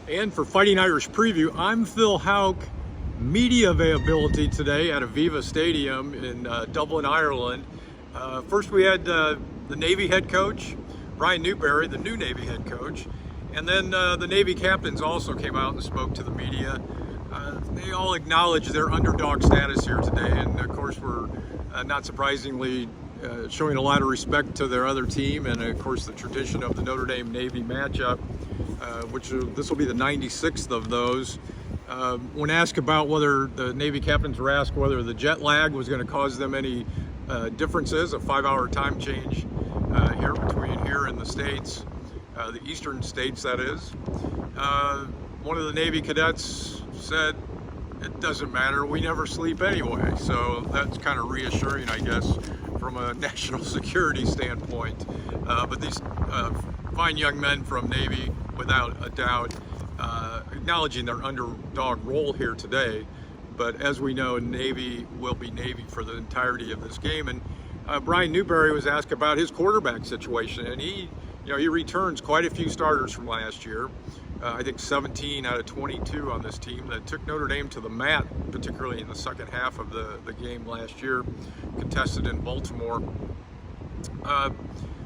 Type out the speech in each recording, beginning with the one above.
And for Fighting Irish Preview, I'm Phil Houck. Media availability today at Aviva Stadium in Dublin, Ireland. First we had the Navy head coach, Brian Newberry, the new Navy head coach. And then the Navy captains also came out and spoke to the media. They all acknowledged their underdog status here today. And of course we're not surprisingly showing a lot of respect to their other team, and of course the tradition of the Notre Dame Navy matchup, which this will be the 96th of those. When asked about whether the Navy captains were asked whether the jet lag was going to cause them any differences, a 5-hour time change here between here and the States, the eastern states that is, one of the Navy cadets said, "It doesn't matter, we never sleep anyway." So that's kind of reassuring, I guess, from a national security standpoint. But these fine young men from Navy, without a doubt, acknowledging their underdog role here today. But as we know, Navy will be Navy for the entirety of this game. And Brian Newberry was asked about his quarterback situation, and he returns quite a few starters from last year. I think 17 out of 22 on this team that took Notre Dame to the mat, particularly in the second half of the game last year, contested in Baltimore. But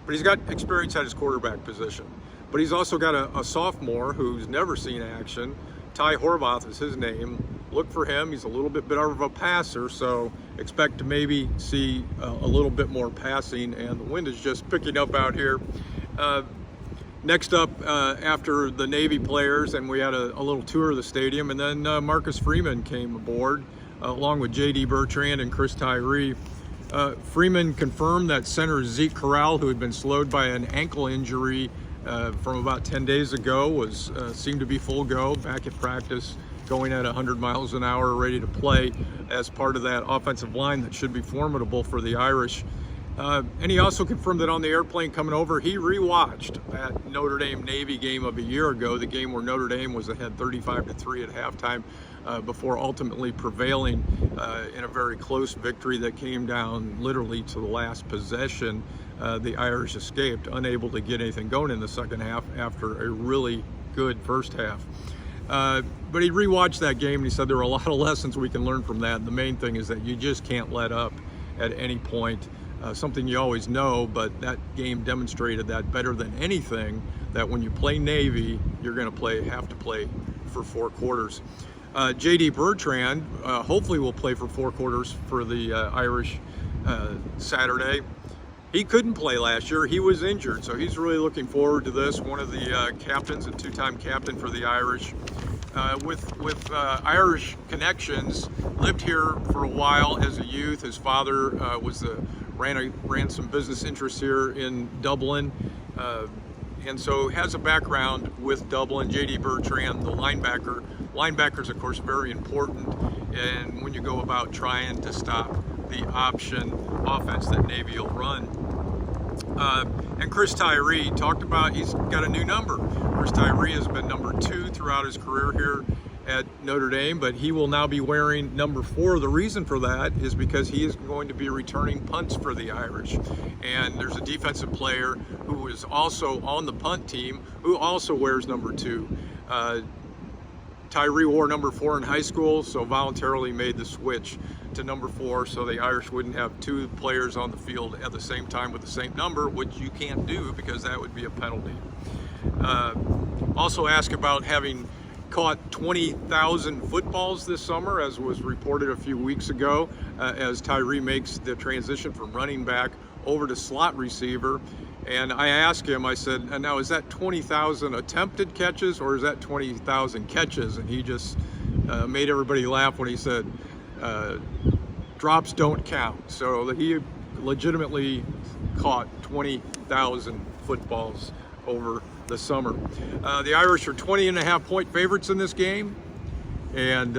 he's got experience at his quarterback position. But he's also got a sophomore who's never seen action. Ty Horvath is his name. Look for him. He's a little bit better of a passer, so expect to maybe see a little bit more passing, and the wind is just picking up out here. Next up, after the Navy players, and we had a little tour of the stadium, and then Marcus Freeman came aboard, along with J.D. Bertrand and Chris Tyree. Freeman confirmed that center Zeke Corral, who had been slowed by an ankle injury from about 10 days ago, seemed to be full go, back at practice, going at 100 miles an hour, ready to play as part of that offensive line that should be formidable for the Irish. And he also confirmed that on the airplane coming over, he rewatched that Notre Dame Navy game of a year ago, the game where Notre Dame was ahead 35-3 at halftime, before ultimately prevailing in a very close victory that came down literally to the last possession. The Irish escaped, unable to get anything going in the second half after a really good first half. But he rewatched that game and he said there are a lot of lessons we can learn from that. And the main thing is that you just can't let up at any point. Something you always know, but that game demonstrated that better than anything, that when you play Navy, you're going to have to play for 4 quarters. J.D. Bertrand hopefully will play for 4 quarters for the Irish Saturday. He couldn't play last year. He was injured, so he's really looking forward to this. One of the captains, a 2-time captain for the Irish. With Irish connections, lived here for a while as a youth. His father ran some business interests here in Dublin, and so has a background with Dublin. J.D. Bertrand, the linebacker. Linebackers, of course, very important, and when you go about trying to stop the option offense that Navy will run. And Chris Tyree talked about, he's got a new number. Chris Tyree has been number 2 throughout his career here at Notre Dame, but he will now be wearing number 4. The reason for that is because he is going to be returning punts for the Irish. And there's a defensive player who is also on the punt team who also wears number 2. Tyree wore number 4 in high school, so voluntarily made the switch to number 4 so the Irish wouldn't have 2 players on the field at the same time with the same number, which you can't do because that would be a penalty. Also asked about having caught 20,000 footballs this summer, as was reported a few weeks ago, as Tyree makes the transition from running back over to slot receiver. And I asked him, I said, now is that 20,000 attempted catches or is that 20,000 catches? And he just made everybody laugh when he said, drops don't count. So that he legitimately caught 20,000 footballs over the summer. The Irish are 20.5-point favorites in this game. And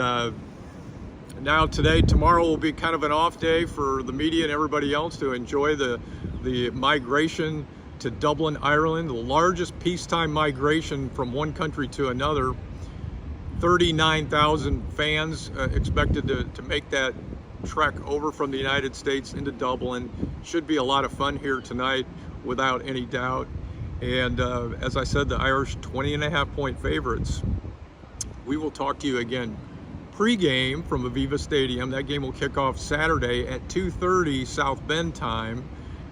now tomorrow will be kind of an off day for the media and everybody else to enjoy the migration to Dublin, Ireland, the largest peacetime migration from one country to another. 39,000 fans expected to make that trek over from the United States into Dublin. Should be a lot of fun here tonight, without any doubt. And as I said, the Irish 20.5-point favorites. we will talk to you again pre-game from Aviva Stadium. That game will kick off Saturday at 2:30 South Bend time,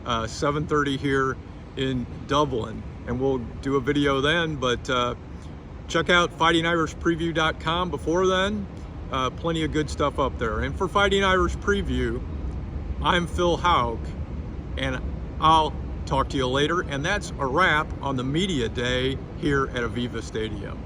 7:30 here in Dublin. And we'll do a video then, but check out fightingirishpreview.com before then. Plenty of good stuff up there. And for Fighting Irish Preview, I'm Phil Hauk, and I'll talk to you later. And that's a wrap on the media day here at Aviva Stadium.